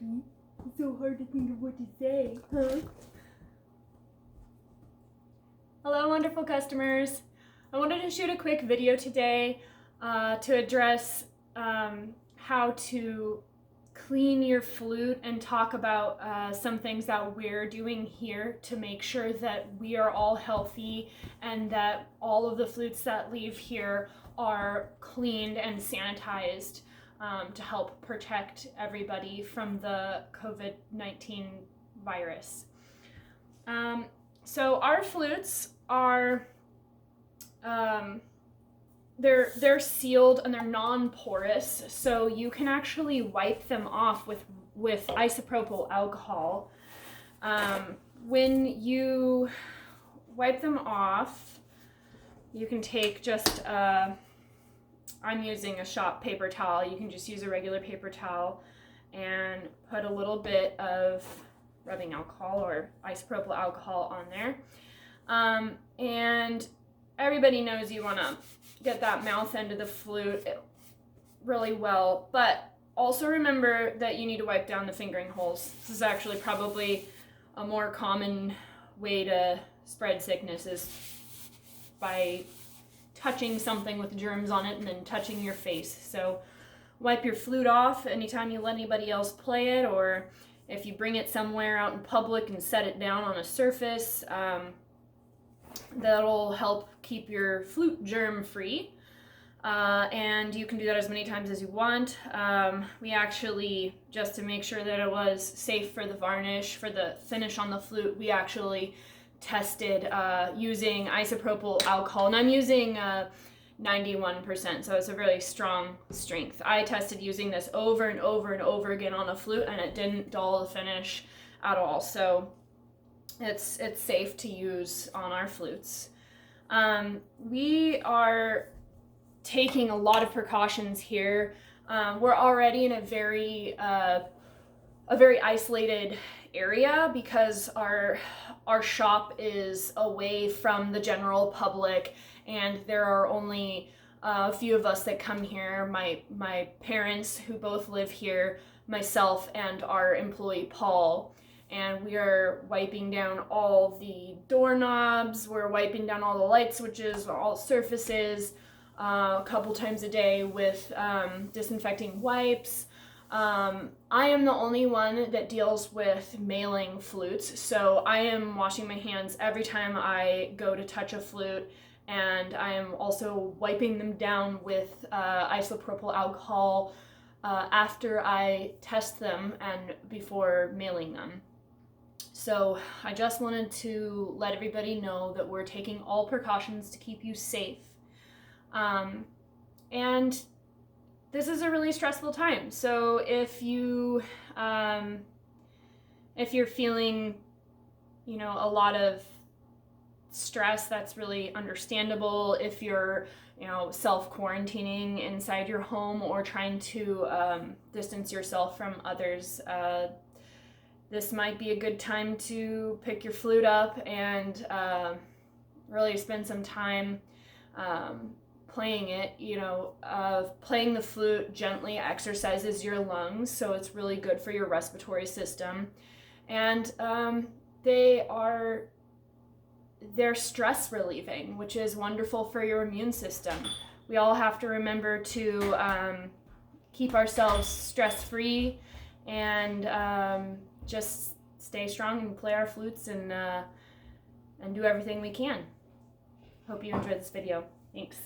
Daddy. It's so hard to think of what to say, huh? Hello, wonderful customers. I wanted to shoot a quick video today to address how to clean your flute and talk about some things that we're doing here to make sure that we are all healthy and that all of the flutes that leave here are cleaned and sanitized to help protect everybody from the COVID-19 virus. So our flutes are they're sealed and they're non-porous, so you can actually wipe them off with isopropyl alcohol. When you wipe them off, you can take just I'm using a shop paper towel. You can just use a regular paper towel and put a little bit of rubbing alcohol or isopropyl alcohol on there. And everybody knows you want to get that mouth end of the flute really well, but also remember that you need to wipe down the fingering holes. This is actually probably a more common way to spread sickness is by touching something with germs on it and then touching your face. So wipe your flute off anytime you let anybody else play it, or if you bring it somewhere out in public and set it down on a surface. That'll help keep your flute germ free, and you can do that as many times as you want. We actually, just to make sure that it was safe for the varnish, for the finish on the flute, we actually tested using isopropyl alcohol, and I'm using 91%, so it's a really strong strength. I tested using this over and over and over again on a flute, and it didn't dull the finish at all, so it's safe to use on our flutes. We are taking a lot of precautions here. We're already in a very isolated area because our shop is away from the general public, and there are only a few of us that come here. My parents, who both live here, myself, and our employee Paul. And we are wiping down all the doorknobs, we're wiping down all the light switches, all surfaces, a couple times a day with disinfecting wipes. I am the only one that deals with mailing flutes, so I am washing my hands every time I go to touch a flute, and I am also wiping them down with isopropyl alcohol after I test them and before mailing them. So I just wanted to let everybody know that we're taking all precautions to keep you safe. And this is a really stressful time. So if you're feeling, a lot of stress, that's really understandable. If you're, self-quarantining inside your home or trying to distance yourself from others, this might be a good time to pick your flute up and really spend some time playing it. Playing the flute gently exercises your lungs, so it's really good for your respiratory system. And they're stress relieving, which is wonderful for your immune system. We all have to remember to keep ourselves stress-free and just stay strong and play our flutes and do everything we can. Hope you enjoyed this video. Thanks.